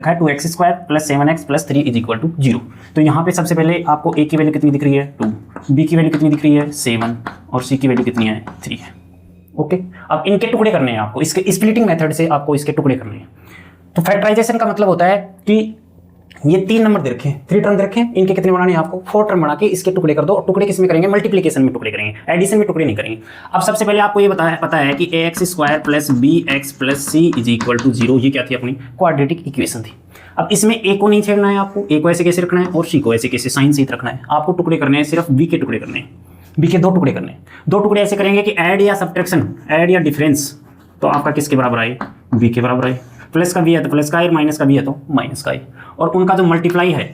रखा है 2x² plus 7x plus 3 is equal to 0। तो यहाँ पे सबसे पहले आपको a की वैल्यू कितनी दिख रही है 2, b की वैल्यू कितनी दिख रही है 7 और c की वैल्यू कितनी है 3 है। ओके, अब इनके टुकड़े करने हैं आपको, इसके स्प्लिटिंग मेथड से आपको इसके टुकड़े करने हैं। तो फैक्टराइजेशन का मतलब होता है कि ये 3 नंबर दे रखे हैं, 3 टर्म दे रखे हैं, इनके कितने बनाने हैं आपको 4 टर्म बना के इसके टुकड़े कर दो। और टुकड़े किस में करेंगे, मल्टीप्लिकेशन में टुकड़े करेंगे, एडिशन में टुकड़े नहीं करेंगे। अब सबसे पहले आपको ये पता है कि ax² plus bx plus c is equal to 0, ये क्या थी अपनी क्वाड्रेटिक इक्वेशन थी। अब इसमें a को नहीं छेड़ना है आपको, a को ऐसे कैसे रखना है और c को ऐसे कैसे साइन सहित रखना है। आपको टुकड़े करने हैं, सिर्फ b के टुकड़े करने हैं, b के 2 टुकड़े करने हैं। 2 टुकड़े ऐसे करेंगे कि ऐड या सब्ट्रैक्शन, ऐड या डिफरेंस, तो आपका किसके बराबर आए b के बराबर आए। प्लस का भी है तो प्लस का है, माइनस का भी है तो माइनस का है। और उनका जो मल्टीप्लाई है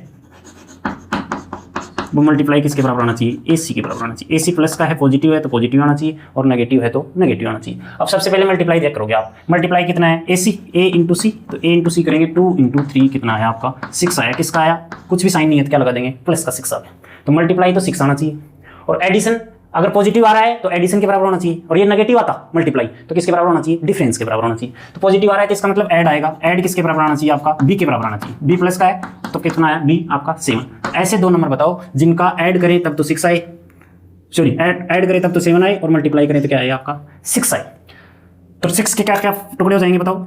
वो मल्टीप्लाई किसके बराबर आना चाहिए, AC के बराबर आना चाहिए। AC प्लस का है, पॉजिटिव है तो पॉजिटिव आना चाहिए और नेगेटिव है तो नेगेटिव आना चाहिए। अब सबसे पहले मल्टीप्लाई देख करोगे आप, मल्टीप्लाई कितना है AC, A इंटू सी, तो A इंटू सी करेंगे 2 इंटू 3 कितना आया आपका 6 आया। किसका आया, कुछ भी साइन नहीं है तो क्या लगा देंगे प्लस का 6 आ गया। तो मल्टीप्लाई तो 6 आना चाहिए। और एडिशन अगर पॉजिटिव आ रहा है तो एडिशन के बराबर होना चाहिए, और ये नेगेटिव आता मल्टीप्लाई तो किसके बराबर होना चाहिए, डिफरेंस के बराबर होना चाहिए। तो पॉजिटिव आ रहा है तो इसका मतलब ऐड आएगा, ऐड किसके बराबर आना चाहिए आपका b के बराबर आना चाहिए। b प्लस का है तो कितना आया b आपका 7। ऐसे 2 नंबर बताओ जिनका ऐड करें तब तो 6 आए, सॉरी ऐड करें तब तो 7 आए और मल्टीप्लाई करें तो क्या आए आपका 6 आए। तो 6 के क्या क्या टुकड़े हो जाएंगे बताओ,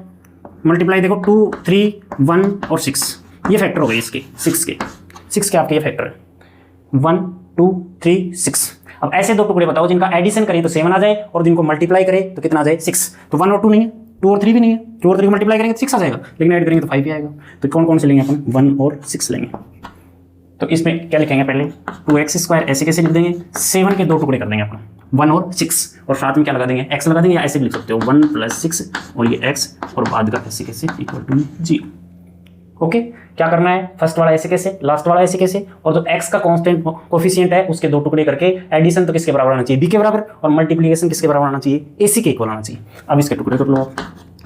मल्टीप्लाई देखो 2 3 1 और 6, ये फैक्टर हो गए इसके 6 के आपके ये फैक्टर है 1 2 3 6। अब ऐसे 2 टुकड़े बताओ जिनका एडिशन करें तो 7 आ जाए और जिनको मल्टीप्लाई करें तो कितना आ जाए 6। तो 1 और 2 नहीं है, 2 और 3 भी नहीं है, 2 और 3 मल्टीप्लाई करेंगे तो 6 आ जाएगा, लेकिन ऐड करेंगे तो 5 ही आएगा। तो कौन कौन से लेंगे अपन, 1 और 6 लेंगे। तो इसमें क्या लिखेंगे, पहले 2x² ऐसे कैसे लिख देंगे, 7 के 2 टुकड़े कर देंगे अपन 1 और 6, और साथ में क्या लगा देंगे x लगा देंगे, या ऐसे भी लिख सकते हो 1 प्लस 6 और ये x और बाद का ऐसे कैसे इक्वल टू 0। ओके, क्या करना है, फर्स्ट वाला ऐसे कैसे, लास्ट वाला ऐसे कैसे, और जो x का कांस्टेंट कोफिशिएंट है उसके 2 टुकड़े करके एडिशन तो किसके बराबर आना चाहिए b के बराबर, और मल्टीप्लिकेशन किसके बराबर आना चाहिए AC के इक्वल आना चाहिए। अब इसके टुकड़े कर लो आप,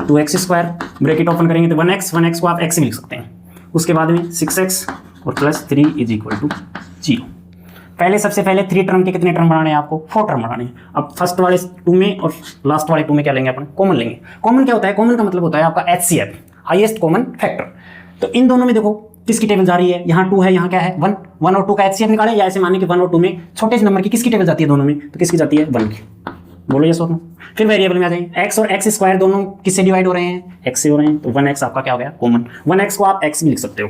2x² ब्रैकेट ओपन करेंगे तो 1x को आप x भी लिख सकते हैं, उसके बाद में 6x और प्लस 3 इज इक्वल टू 0। पहले सबसे पहले 3 टर्म के कितने टर्म बनाने हैं आपको, 4 टर्म बनाने हैं। अब फर्स्ट वाले 2 में और लास्ट वाले 2 में क्या लेंगे अपन, कॉमन लेंगे। कॉमन क्या होता है, कॉमन का मतलब होता है आपका HCF, हाईएस्ट कॉमन फैक्टर। तो इन दोनों में देखो किसकी टेबल जा रही है, यहाँ 2 है, यहाँ क्या है 1, 1 और 2 का HCF निकालें, या ऐसे माने कि 1 और 2 में छोटे से नंबर की किसकी टेबल जाती है दोनों में, तो किसकी जाती है 1 की। बोलो ये सोचो। फिर वेरिएबल में आ जाएंगे, x और x² दोनों किससे डिवाइड हो रहे हैं, x से हो रहे हैं, तो 1x आपका क्या हो गया कॉमन। 1x को आप x भी लिख सकते हो,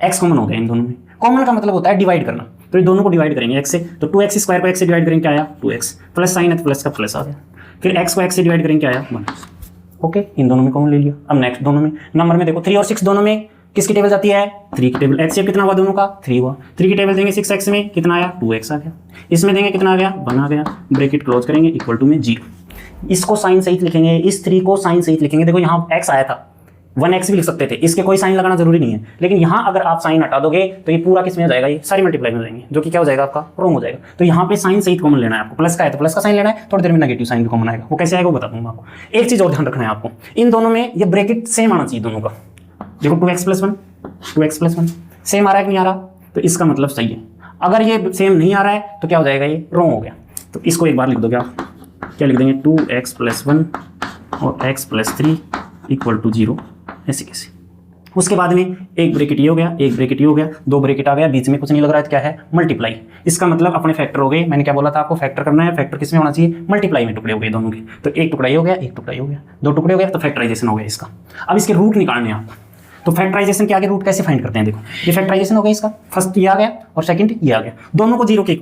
x कॉमन हो गया इन दोनों में। कॉमन का मतलब होता है डिवाइड करना, तो ये दोनों को डिवाइड करेंगे x से, तो 2x² को x से डिवाइड करेंगे क्या आया 2x, प्लस साइन है तो प्लस का प्लस आ गया। फिर x को x से डिवाइड करेंगे क्या आया 1। ओके, इन दोनों में कॉमन ले लिया। अब नेक्स्ट दोनों में, नंबर में देखो 3 और 6 दोनों में किसकी टेबल जाती है 3 की टेबल। HCF कितना हुआ दोनों का 3 हुआ, 3 की टेबल देंगे 6x में कितना आया 2x आ गया, इसमें देंगे कितना आ गया 1 आ गया, ब्रैकेट क्लोज करेंगे इक्वल टू में 0। इसको साइन सहित लिखेंगे, इस 3 को साइन सहित लिखेंगे। देखो यहाँ x आया था, 1x भी लिख सकते थे, इसके कोई साइन लगाना जरूरी नहीं है, लेकिन यहाँ अगर आप साइन हटा दोगे तो ये पूरा किस में हो जाएगा, ये सारी मल्टीप्लाई में हो जाएंगे, जो कि क्या हो जाएगा आपका रॉन्ग हो जाएगा। तो यहाँ पे साइन सहित कॉमन लेना है आपको, प्लस का है तो प्लस का साइन लेना है, थोड़ी देर में नेगेटिव साइन भी कॉमन आएगा, वो कैसे आएगा वो बता दूंगा आपको। एक चीज और ध्यान रखना है आपको, इन दोनों में ये ब्रैकेट सेम आना चाहिए दोनों का। देखो 2x+1 सेम आ रहा है कि नहीं आ रहा, तो इसका मतलब सही है। अगर ये सेम नहीं आ रहा है तो क्या हो जाएगा, ये रॉन्ग हो गया। तो इसको एक बार लिख दोगे आप, क्या लिख देंगे 2x+1 और x+3 इक्वल टू 0, ऐसे कैसे। उसके बाद में एक ब्रैकेट ये हो गया, एक ब्रैकेट ये हो गया, 2 ब्रैकेट आ गया, बीच में कुछ नहीं लग रहा है तो क्या है मल्टीप्लाई। इसका मतलब अपने फैक्टर हो गए। मैंने क्या बोला था आपको, फैक्टर करना है, फैक्टर किसमें होना चाहिए मल्टीप्लाई में टुकड़े हो गए दोनों के। तो एक टुकड़ा ये हो गया, एक टुकड़ा ये हो गया, 2 टुकड़े हो गए, तो फैक्टराइजेशन हो गया इसका। अब इसके रूट निकालने हैं आपको, तो फैक्टराइजेशन के आगे रूट कैसे फाइंड करते हैं, देखो ये फैक्टराइजेशन हो गया इसका, फर्स्ट ये आ गया और सेकंड ये आ गया, दोनों को 0 के